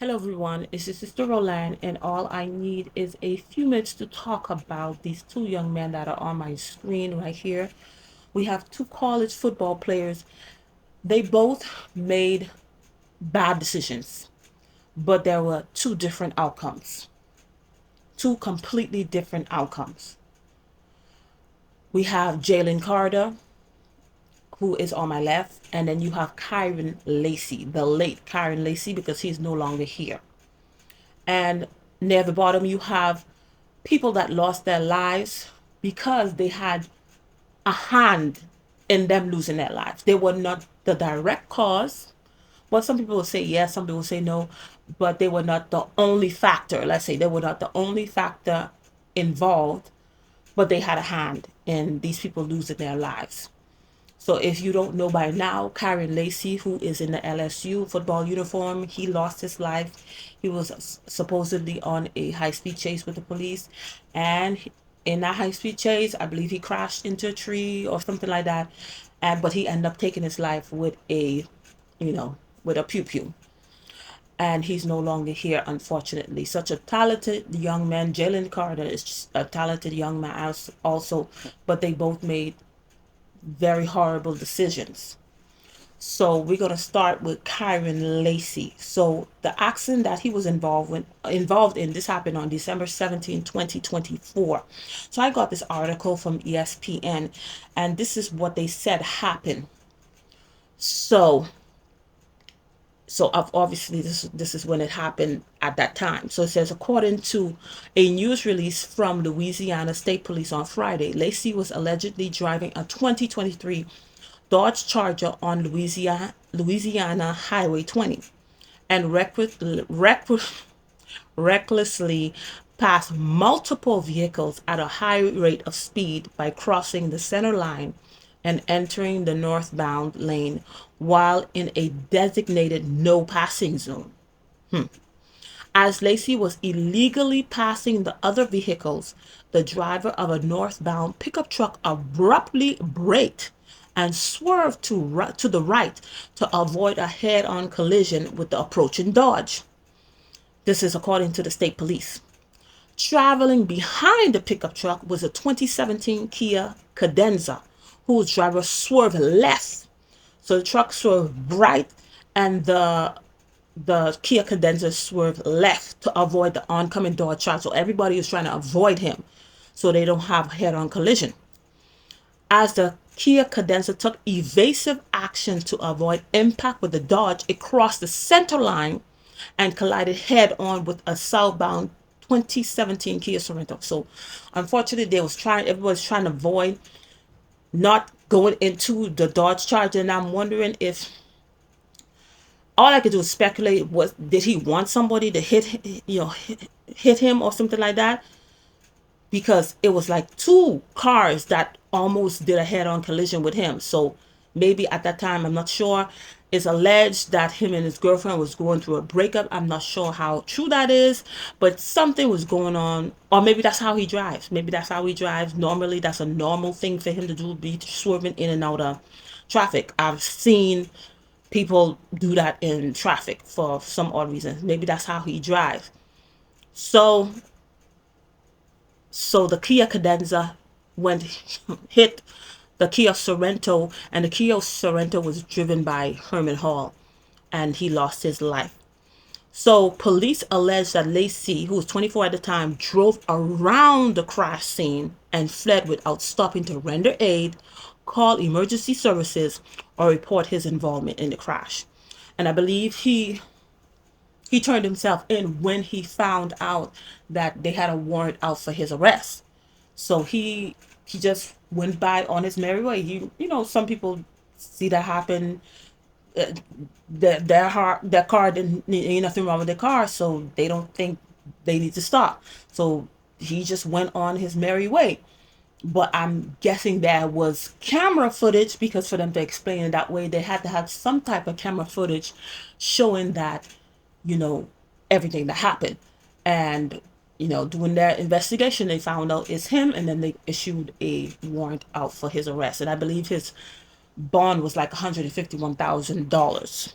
Hello everyone, it's your sister Roland, and all I need is a few minutes to talk about these two young men that are on my screen right here. We have two college football players. They both made bad decisions, but there were two different outcomes, two completely different outcomes. We have Jalen Carter, who is on my left, and then you have Kyren Lacy, the late Kyren Lacy, because he's no longer here. And near the bottom, you have people that lost their lives because they had a hand in them losing their lives. They were not the direct cause. Well, some people will say yes, some people will say no, but they were not the only factor. Let's say they were not the only factor involved, but they had a hand in these people losing their lives. So if you don't know by now, Kyren Lacy, who is in the LSU football uniform, he lost his life. He was supposedly on a high-speed chase with the police. And in that high-speed chase, I believe he crashed into a tree or something like that. But he ended up taking his life with you know, with a pew-pew. And he's no longer here, unfortunately. Such a talented young man. Jalen Carter is just a talented young man also, but they both made very horrible decisions. So we're gonna start with Kyren Lacy. So the accident that he was involved in, this happened on December 17, 2024. So I got this article from ESPN, and this is what they said happened. So obviously this is when it happened at that time. So it says, according to a news release from Louisiana State Police on Friday, Lacy was allegedly driving a 2023 Dodge Charger on Louisiana Highway 20 and recklessly passed multiple vehicles at a high rate of speed by crossing the center line and entering the northbound lane while in a designated no passing zone. As Lacy was illegally passing the other vehicles, the driver of a northbound pickup truck abruptly braked and swerved to the right to avoid a head-on collision with the approaching Dodge. This is according to the state police. Traveling behind the pickup truck was a 2017 Kia Cadenza, whose driver swerved left. So the truck swerved right, and the Kia Cadenza swerved left to avoid the oncoming Dodge truck. So everybody is trying to avoid him so they don't have head-on collision. As the Kia Cadenza took evasive action to avoid impact with the Dodge, it crossed the center line and collided head-on with a southbound 2017 Kia Sorento. So unfortunately, everybody's trying to avoid not going into the Dodge Charger, and I'm wondering if all I could do is speculate. Was did he want somebody to hit him or something like that? Because it was like two cars that almost did a head-on collision with him. So maybe at that time, I'm not sure. It's alleged that him and his girlfriend was going through a breakup. I'm not sure how true that is, but something was going on. Or maybe that's how he drives. Maybe that's how he drives. Normally, that's a normal thing for him to do, be swerving in and out of traffic. I've seen people do that in traffic for some odd reason. Maybe that's how he drives. So the Kia Cadenza went hit the Kia Sorento, and the Kia Sorento was driven by Herman Hall, and he lost his life. So police allege that Lacy, who was 24 at the time, drove around the crash scene and fled without stopping to render aid, call emergency services, or report his involvement in the crash. And I believe he turned himself in when he found out that they had a warrant out for his arrest. So he just went by on his merry way. Some people see that happen. Uh, their car didn't ain't nothing wrong with their car, so they don't think they need to stop. So he just went on his merry way. But I'm guessing there was camera footage, because for them to explain it that way, they had to have some type of camera footage showing that, you know, everything that happened. And, doing their investigation, they found out it's him, and then they issued a warrant out for his arrest. And I believe his bond was like $151,000.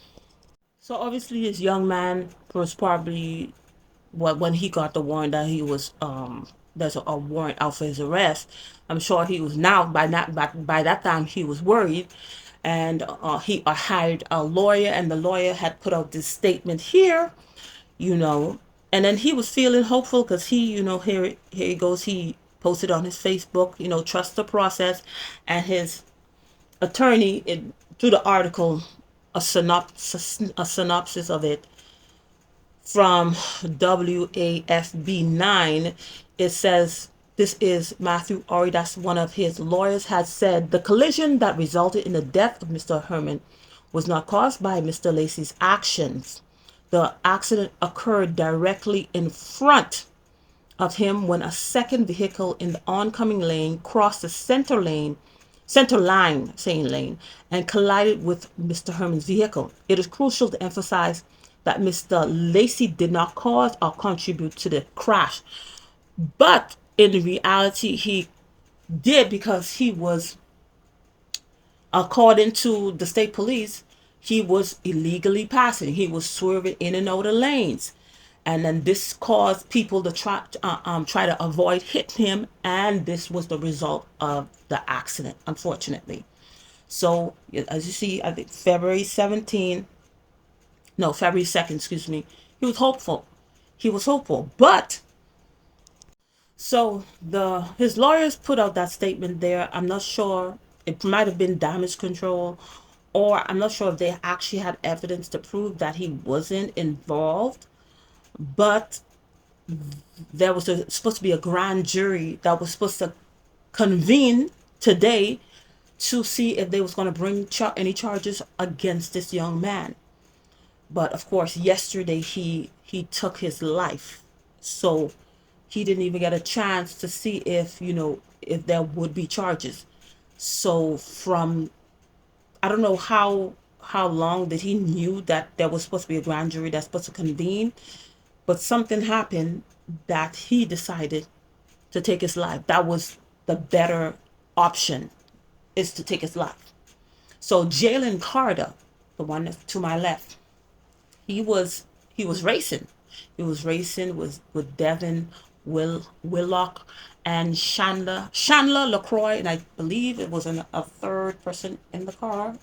So obviously, this young man was probably when he got the warrant that he was there's a warrant out for his arrest. I'm sure he was now by that time he was worried, and he hired a lawyer, and the lawyer had put out this statement here, you know, and then he was feeling hopeful because here he goes, he posted on his Facebook, trust the process, and his attorney through the article, a synopsis of it from WAFB 9. It says, this is Matthew Ori, that's one of his lawyers, has said the collision that resulted in the death of Mr. Herman was not caused by Mr. Lacy's actions. The accident occurred directly in front of him when a second vehicle in the oncoming lane crossed the center line, and collided with Mr. Herman's vehicle. It is crucial to emphasize that Mr. Lacy did not cause or contribute to the crash, but in reality, he did, because he was, according to the state police, he was illegally passing. He was swerving in and out of lanes, and then this caused people to try to avoid hitting him, and this was the result of the accident, unfortunately. So as you see, I think February 2nd, excuse me, he was hopeful. But so the his lawyers put out that statement there. I'm not sure, it might have been damage control, or I'm not sure if they actually had evidence to prove that he wasn't involved. But there was supposed to be a grand jury that was supposed to convene today to see if they was going to bring any charges against this young man. But of course, yesterday he took his life, so he didn't even get a chance to see if there would be charges. So from, I don't know how long that he knew that there was supposed to be a grand jury that's supposed to convene, but something happened that he decided to take his life. That was the better option, is to take his life. So Jalen Carter, the one to my left, he was he was racing. He was racing with Devin Willock and Chandler LaCroix, and I believe it was a third person in the car,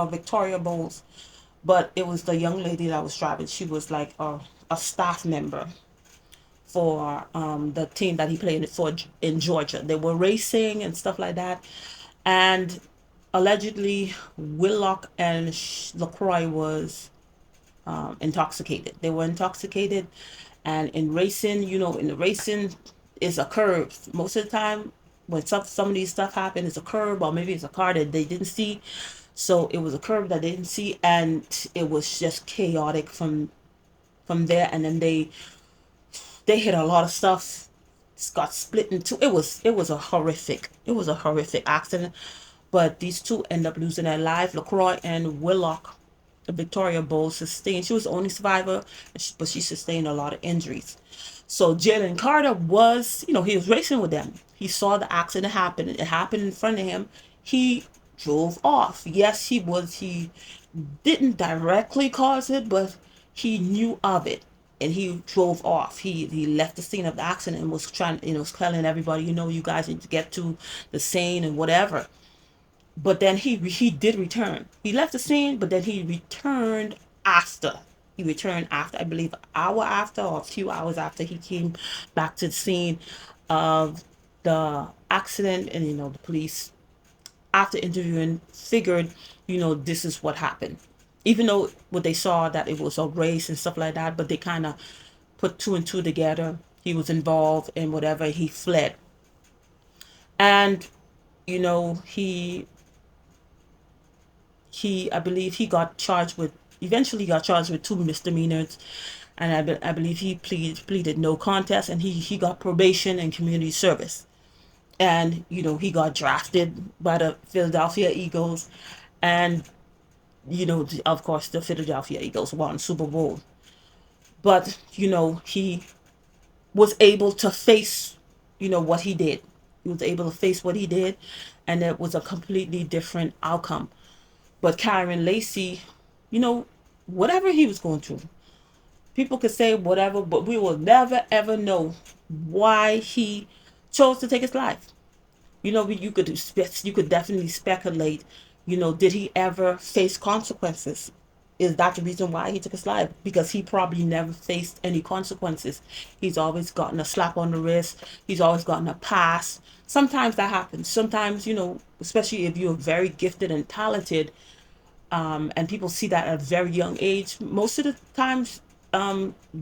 Victoria Bowles. But it was the young lady that was driving. She was like a staff member for the team that he played for in Georgia. They were racing and stuff like that, and allegedly Willock and LaCroix was intoxicated. They were intoxicated, and in the racing is a curve. Most of the time, when some of these stuff happen, it's a curve, or maybe it's a car that they didn't see. So it was a curve that they didn't see, and it was just chaotic from there. And then they hit a lot of stuff. It's got split into. It was a horrific accident. But these two end up losing their life. LaCroix and Willock, Victoria Bowles, sustained. She was the only survivor, but she sustained a lot of injuries. So Jalen Carter was, he was racing with them. He saw the accident happen. It happened in front of him. He drove off. Yes, he didn't directly cause it, but he knew of it, and he drove off. He left the scene of the accident and was trying, was telling everybody, you guys need to get to the scene and whatever. But then he did return. He left the scene, but then he returned after. I believe, an hour after or a few hours after he came back to the scene of the accident. And the police, after interviewing, figured, this is what happened. Even though what they saw, that it was a race and stuff like that, but they kind of put two and two together. He was involved in whatever. He fled. And I believe he eventually got charged with two misdemeanors, and I believe he pleaded no contest, and he got probation and community service. And he got drafted by the Philadelphia Eagles, and of course the Philadelphia Eagles won Super Bowl. But he was able to face what he did. He was able to face what he did, and it was a completely different outcome. But Kyren Lacy, whatever he was going through, People could say whatever, but we will never ever know why he chose to take his life. You could definitely speculate. Did he ever face consequences? Is that the reason why he took his life? Because he probably never faced any consequences. He's always gotten a slap on the wrist. He's always gotten a pass. Sometimes that happens. Sometimes, especially if you're very gifted and talented, and people see that at a very young age. Most of the times,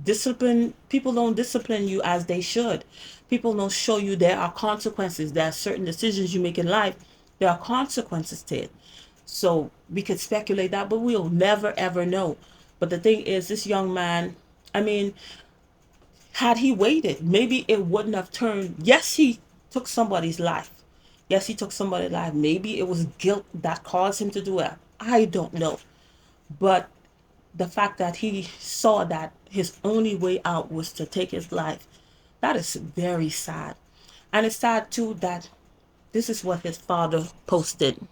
discipline people don't discipline you as they should. People don't show you there are consequences. There are certain decisions you make in life. There are consequences to it. So we could speculate that, but we'll never ever know. But the thing is, this young man, I mean, had he waited, maybe it wouldn't have turned. Yes, he took somebody's life. Yes, he took somebody's life. Maybe it was guilt that caused him to do it. I don't know. But the fact that he saw that his only way out was to take his life, that is very sad. And it's sad too that this is what his father posted.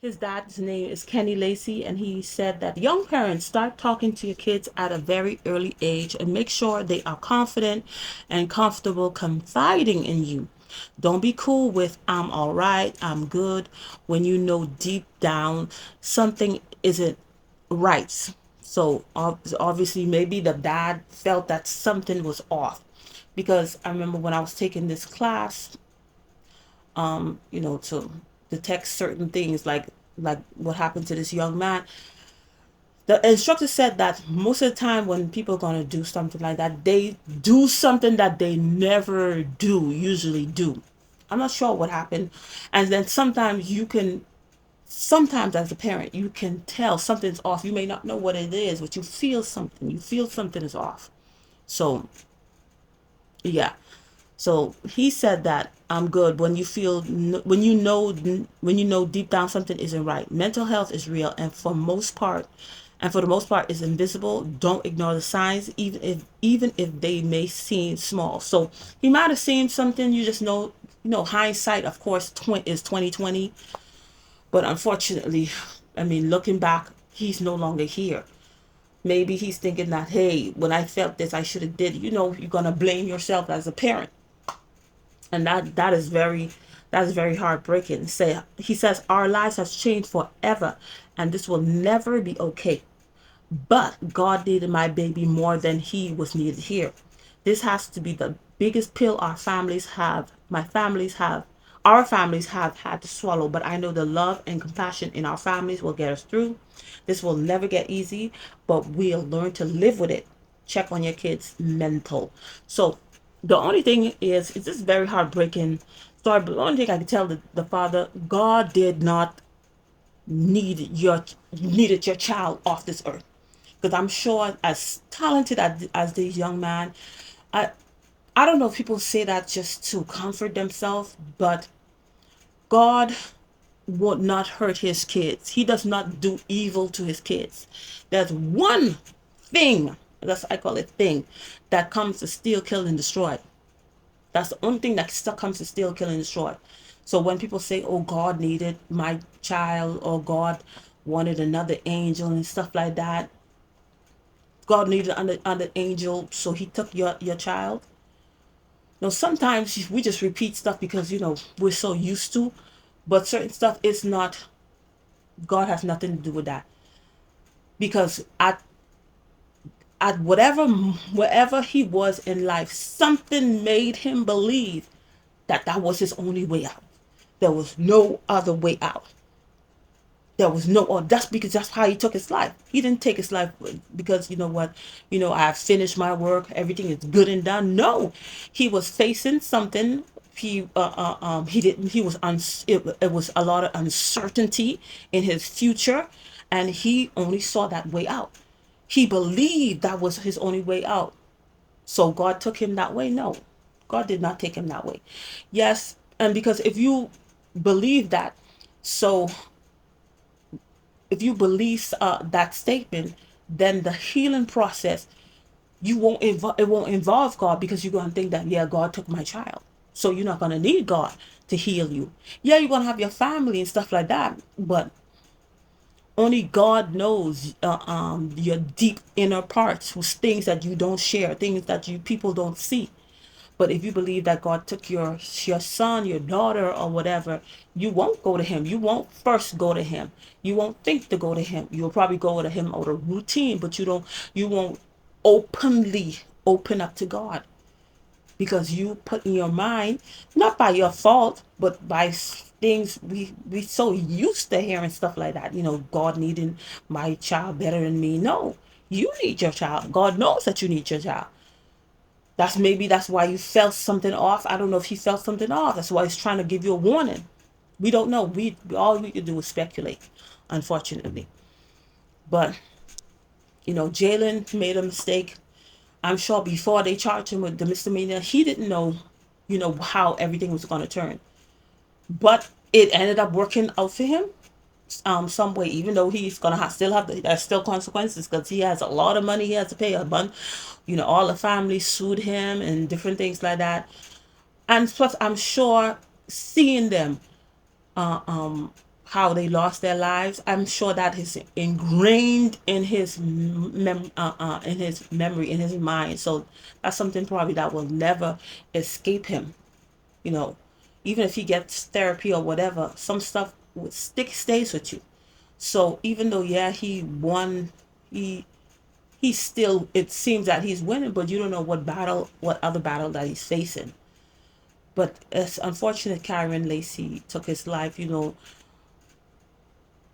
His dad's name is Kenny Lacy, and he said that young parents start talking to your kids at a very early age and make sure they are confident and comfortable confiding in you. Don't be cool with "I'm all right, I'm good" when you know deep down something isn't right. So obviously, maybe the dad felt that something was off, because I remember when I was taking this class, to detect certain things, like what happened to this young man. The instructor said that most of the time when people are gonna do something like that, they do something that they never do usually do. I'm not sure what happened, and then sometimes as a parent you can tell something's off. You may not know what it is, but you feel something. You feel something is off. So yeah. So he said that "I'm good" when you feel, when you know deep down something isn't right. Mental health is real, and for the most part is invisible. Don't ignore the signs, even if they may seem small. So he might have seen something. You just know, hindsight, of course, is 2020. But unfortunately, I mean, looking back, he's no longer here. Maybe he's thinking that, hey, when I felt this, I should have did. You're gonna blame yourself as a parent, and that is very heartbreaking. He says our lives has changed forever, and this will never be okay. But God needed my baby more than he was needed here. This has to be the biggest pill our families have had to swallow. But I know the love and compassion in our families will get us through. This will never get easy, but we'll learn to live with it. Check on your kids' mental. So the only thing is, it's just very heartbreaking story. But the only thing I can tell the father, God did not needed your child off this earth. Because I'm sure, as talented as this young man, I I don't know if people say that just to comfort themselves, but God would not hurt his kids. He does not do evil to his kids. There's one thing, that's I call it thing, that comes to steal, kill, and destroy. That's the only thing that still comes to steal, kill, and destroy. So when people say, "Oh, God needed my child," or "God wanted another angel," and stuff like that, God needed another angel, so He took your child. Sometimes we just repeat stuff because we're so used to, but certain stuff is not. God has nothing to do with that, because at wherever he was in life, something made him believe that that was his only way out. There was no other way out. There was no, or that's because that's how he took his life. He didn't take his life because, what, I've finished my work, everything is good and done. No, he was facing something. He didn't. He was it was a lot of uncertainty in his future, and he only saw that way out. He believed that was his only way out. So God took him that way? No, God did not take him that way. Yes, and because believe that, so if you believe that statement, then the healing process, it won't involve God, because you're going to think that, yeah, God took my child, so you're not going to need God to heal you. Yeah, you're going to have your family and stuff like that, but Only God knows your deep inner parts, whose things that you don't share, things that you people don't see. But if you believe that God took your son, your daughter, or whatever, you won't go to him. You won't first go to him. You won't think to go to him. You'll probably go to him out of routine, but you won't openly open up to God, because you put in your mind, not by your fault, but by things we so used to hearing stuff like that. God needing my child better than me. No, you need your child. God knows that you need your child. That's why you felt something off. I don't know if he felt something off. That's why he's trying to give you a warning. We don't know. We all we can do is speculate, unfortunately. But Jalen made a mistake. I'm sure before they charged him with the misdemeanor, he didn't know, how everything was going to turn. But it ended up working out for him, some way. Even though he's gonna still have there's still consequences, because he has a lot of money he has to pay. A bunch, all the family sued him and different things like that. And plus, I'm sure seeing them, how they lost their lives, I'm sure that is ingrained in his in his memory, in his mind. So that's something probably that will never escape him. You know, even if he gets therapy or whatever, some stuff would stays with you. So even though, yeah, he won, he he still, it seems that he's winning, but you don't know what other battle that he's facing. But it's unfortunate Kyren Lacy took his life.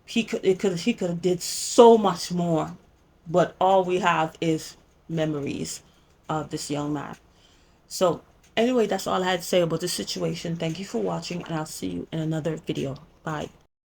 He could have did so much more, but all we have is memories of this young man. So anyway, that's all I had to say about the situation. Thank you for watching, and I'll see you in another video. Bye.